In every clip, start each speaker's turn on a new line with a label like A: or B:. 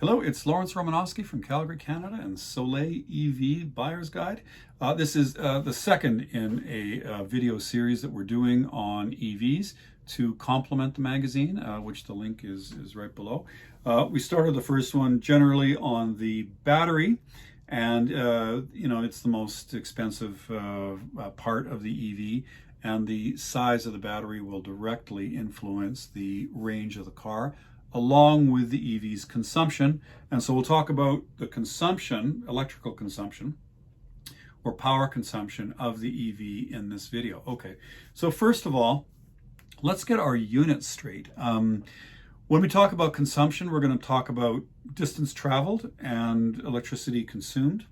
A: Hello, it's Lawrence Romanowski from Calgary, Canada, and Soleil EV Buyer's Guide. This is the second in a video series that we're doing on EVs to complement the magazine, which the link is right below. We started the first one generally on the battery, and it's the most expensive part of the EV, and the size of the battery will directly influence the range of the car, along with the EV's consumption. And so we'll talk about the consumption, electrical consumption, or power consumption of the EV in this video. Okay, so first of all, let's get our units straight. When we talk about consumption, we're going to talk about distance traveled and electricity consumed,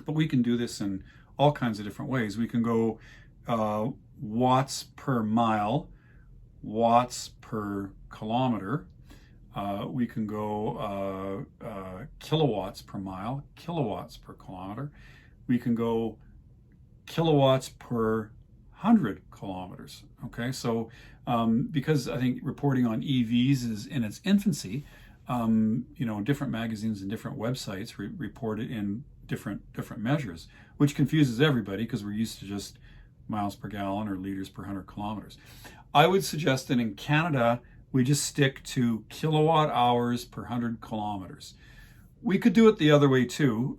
A: but we can do this in all kinds of different ways. We can go watts per mile, watts per kilometer. We can go kilowatts per mile, kilowatts per kilometer. We can go kilowatts per 100 kilometers. Okay, so because I think reporting on EVs is in its infancy, different magazines and different websites report it in different measures, which confuses everybody because we're used to just miles per gallon or liters per 100 kilometers. I would suggest that in Canada, we just stick to kilowatt hours per 100 kilometers. We could do it the other way too,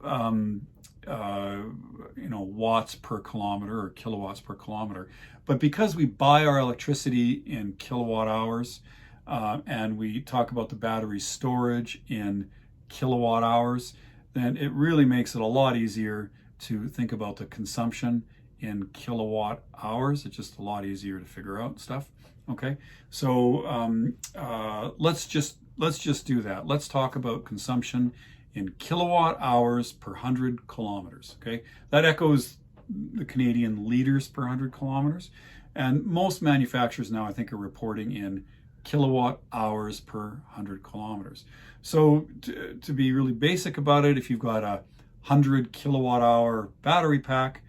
A: watts per kilometer or kilowatts per kilometer. But because we buy our electricity in kilowatt hours, and we talk about the battery storage in kilowatt hours, then it really makes it a lot easier to think about the consumption in kilowatt hours. It's just a lot easier to figure out stuff. Okay, so let's just do that. Let's talk about consumption in kilowatt hours per 100 kilometers. Okay, that echoes the Canadian liters per 100 kilometers, and most manufacturers now I think are reporting in kilowatt hours per 100 kilometers. So to be really basic about it, if you've got a 100 kilowatt hour battery pack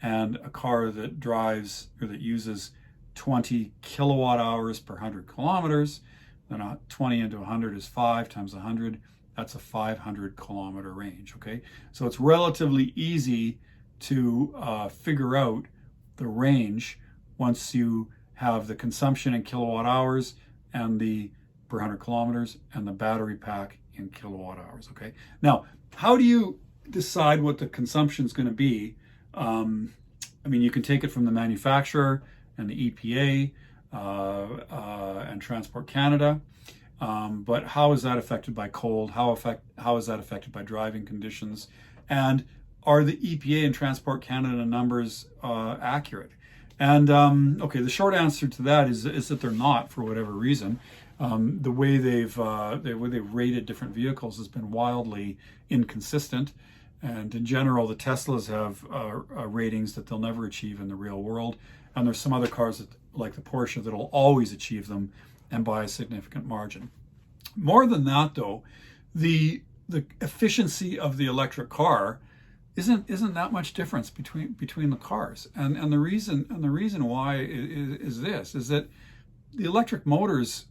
A: and a car that drives or that uses 20 kilowatt hours per 100 kilometers, then 20 into 100 is 5 times 100. That's a 500 kilometer range, okay? So it's relatively easy to figure out the range once you have the consumption in kilowatt hours and the per 100 kilometers and the battery pack in kilowatt hours, okay? Now, how do you decide what the consumption is going to be? You can take it from the manufacturer and the EPA and Transport Canada, but how is that affected by cold? How is that affected by driving conditions? And are the EPA and Transport Canada numbers accurate? And the short answer to that is that they're not, for whatever reason. The way they've rated different vehicles has been wildly inconsistent. And in general, the Teslas have ratings that they'll never achieve in the real world. And there's some other cars like the Porsche that'll always achieve them and by a significant margin. More than that, though, the efficiency of the electric car isn't that much difference between the cars. And the reason why is that the electric motors,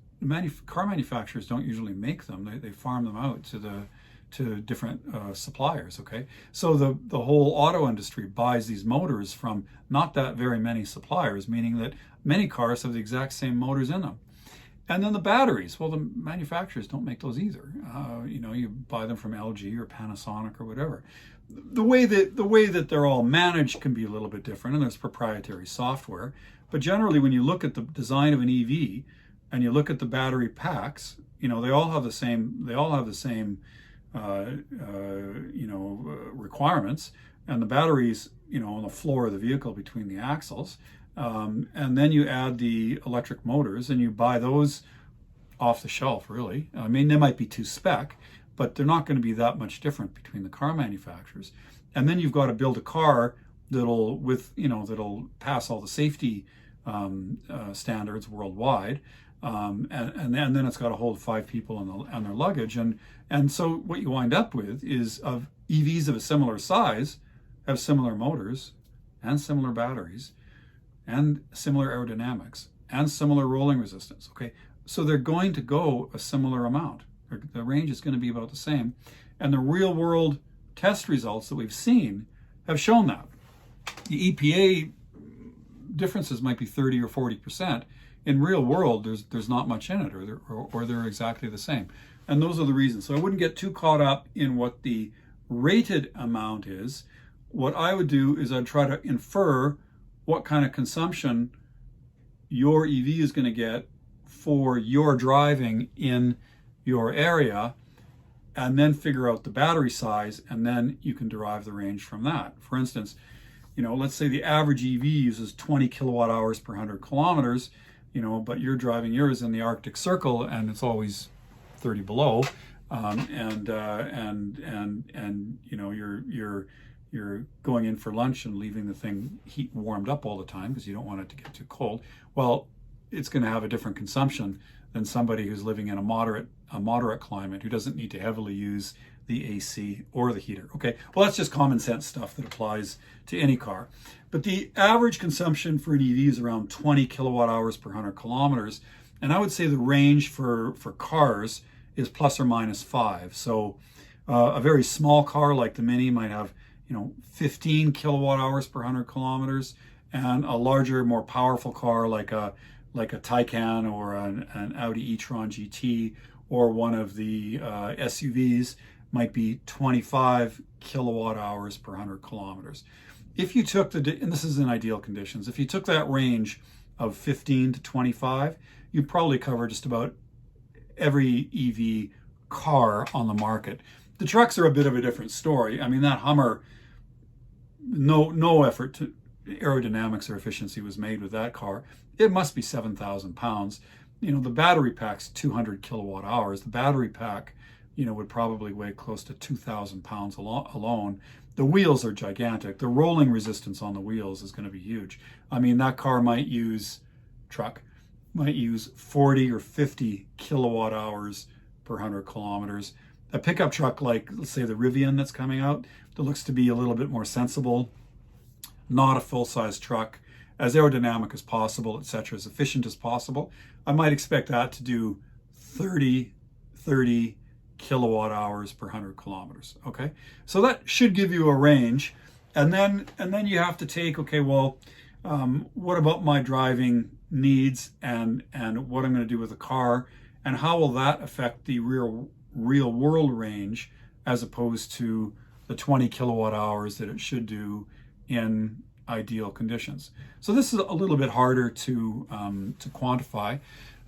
A: car manufacturers don't usually make them. They farm them out to different suppliers, okay? So the whole auto industry buys these motors from not that very many suppliers, meaning that many cars have the exact same motors in them. And then the batteries, well, the manufacturers don't make those either. You buy them from LG or Panasonic or whatever. The way that they're all managed can be a little bit different, and there's proprietary software. But generally, when you look at the design of an EV and you look at the battery packs, they all have the same requirements, and the batteries, on the floor of the vehicle between the axles. And then you add the electric motors and you buy those off the shelf, really. They might be to spec, but they're not going to be that much different between the car manufacturers. And then you've got to build a car that'll pass all the safety standards worldwide. And then it's got to hold 5 people and their luggage. And so what you wind up with is of EVs of a similar size have similar motors and similar batteries and similar aerodynamics and similar rolling resistance, okay? So they're going to go a similar amount, The range is going to be about the same. And the real world test results that we've seen have shown that. The EPA differences might be 30 or 40%. In real world, there's not much in it, or they're exactly the same. And those are the reasons. So I wouldn't get too caught up in what the rated amount is. What I would do is I'd try to infer what kind of consumption your EV is going to get for your driving in your area, and then figure out the battery size, and then you can derive the range from that. For instance, let's say the average EV uses 20 kilowatt hours per 100 kilometers, but you're driving yours in the Arctic Circle and it's always 30 below, you're going in for lunch and leaving the thing heat warmed up all the time because you don't want it to get too cold. Well, it's going to have a different consumption than somebody who's living in a moderate climate, who doesn't need to heavily use the AC or the heater. Okay, well, that's just common sense stuff that applies to any car. But the average consumption for an EV is around 20 kilowatt hours per 100 kilometers. And I would say the range for cars is plus or minus 5. So a very small car like the Mini might have 15 kilowatt hours per 100 kilometers, and a larger, more powerful car like a Taycan or an Audi e-tron GT or one of the SUVs might be 25 kilowatt hours per 100 kilometers. If you took and this is in ideal conditions, if you took that range of 15 to 25, you'd probably cover just about every EV car on the market. The trucks are a bit of a different story. I mean, that Hummer, no effort to aerodynamics or efficiency was made with that car. It must be 7,000 pounds. The battery pack's 200 kilowatt hours. The battery pack, would probably weigh close to 2,000 pounds alone. The wheels are gigantic. The rolling resistance on the wheels is going to be huge. I mean, that car might use 40 or 50 kilowatt hours per 100 kilometers. A pickup truck like, let's say, the Rivian that's coming out, that looks to be a little bit more sensible, not a full-size truck, as aerodynamic as possible, etc., as efficient as possible, I might expect that to do 30 kilowatt hours per 100 kilometers. Okay, so that should give you a range, and then you have to take, okay, well, what about my driving needs and what I'm going to do with the car, and how will that affect the real world range as opposed to the 20 kilowatt hours that it should do in ideal conditions. So this is a little bit harder to quantify.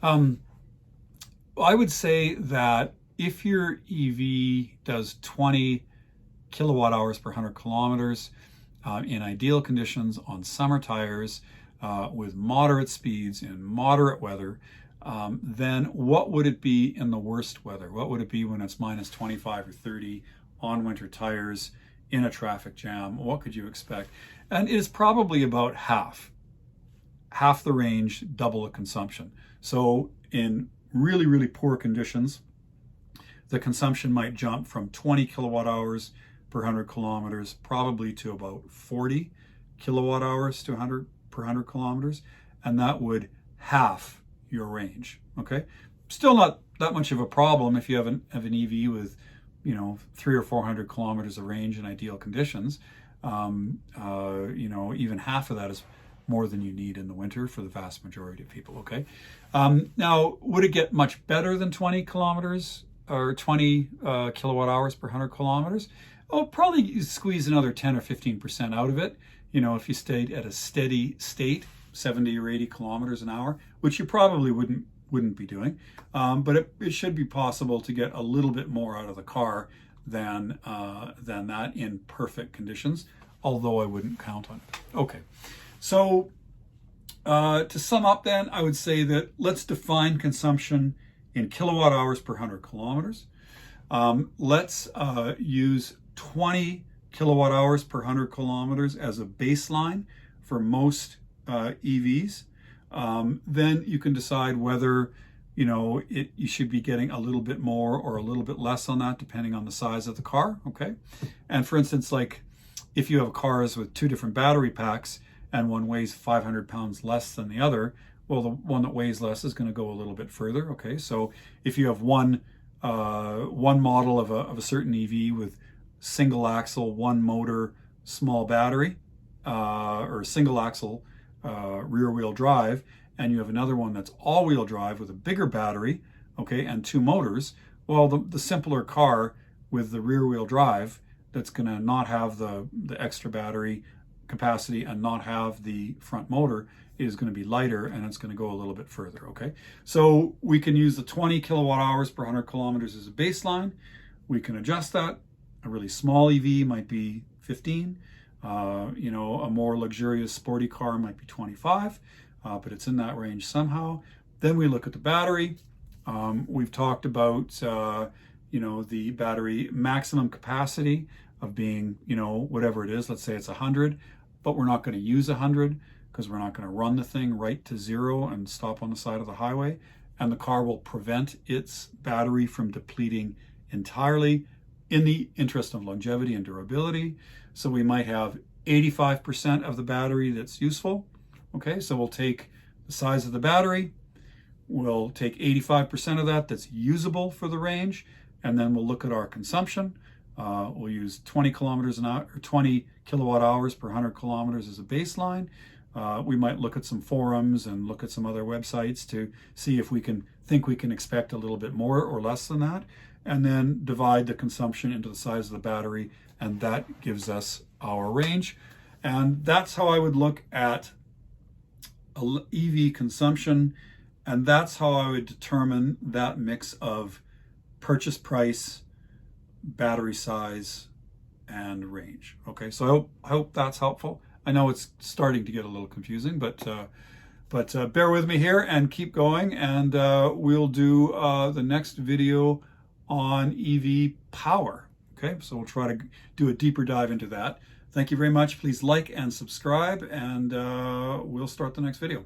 A: I would say that if your EV does 20 kilowatt hours per 100 kilometers in ideal conditions on summer tires with moderate speeds in moderate weather, then what would it be in the worst weather? What would it be when it's minus 25 or 30 on winter tires in a traffic jam? What could you expect? And it is probably about half the range, double the consumption. So in really, really poor conditions, the consumption might jump from 20 kilowatt hours per 100 kilometers probably to about 40 kilowatt hours per 100 kilometers, and that would half your range. Okay, still not that much of a problem if you have an EV with 300 or 400 kilometers of range in ideal conditions. Even half of that is more than you need in the winter for the vast majority of people. Okay, now would it get much better than 20 kilometers or 20 kilowatt hours per 100 kilometers? Oh, probably you squeeze another 10 or 15% out of it. If you stayed at a steady state, 70 or 80 kilometers an hour, which you probably wouldn't be doing, but it should be possible to get a little bit more out of the car than that in perfect conditions, although I wouldn't count on it. Okay, so to sum up then, I would say that let's define consumption in kilowatt hours per 100 kilometers. Let's use 20 kilowatt hours per 100 kilometers as a baseline for most EVs. Then you can decide whether you should be getting a little bit more or a little bit less on that depending on the size of the car. Okay, and for instance, like if you have cars with two different battery packs and one weighs 500 pounds less than the other, well, the one that weighs less is going to go a little bit further. Okay, so if you have one one model of a certain EV with single axle, one motor, small battery, or single axle rear wheel drive, and you have another one that's all wheel drive with a bigger battery, okay, and two motors. Well, the simpler car with the rear wheel drive that's going to not have the extra battery capacity and not have the front motor is going to be lighter, and it's going to go a little bit further, okay? So we can use the 20 kilowatt hours per 100 kilometers as a baseline. We can adjust that. A really small EV might be 15. You know, a more luxurious sporty car might be 25, but it's in that range somehow. Then we look at the battery. We've talked about, you know, the battery maximum capacity of being, you know, whatever it is. Let's say it's 100, but we're not going to use 100 because we're not going to run the thing right to zero and stop on the side of the highway. And the car will prevent its battery from depleting entirely in the interest of longevity and durability. So we might have 85% of the battery that's useful. Okay, so we'll take the size of the battery, we'll take 85% of that that's usable for the range, and then we'll look at our consumption. We'll use 20 kilometers an hour, or 20 kilowatt hours per 100 kilometers as a baseline. We might look at some forums and look at some other websites to see if we can expect a little bit more or less than that, and then divide the consumption into the size of the battery, and that gives us our range. And that's how I would look at EV consumption, and that's how I would determine that mix of purchase price, battery size, and range. Okay, so I hope that's helpful. I know it's starting to get a little confusing, but bear with me here and keep going, and we'll do the next video on EV power. Okay, so we'll try to do a deeper dive into that. Thank you very much. Please like and subscribe, and we'll start the next video.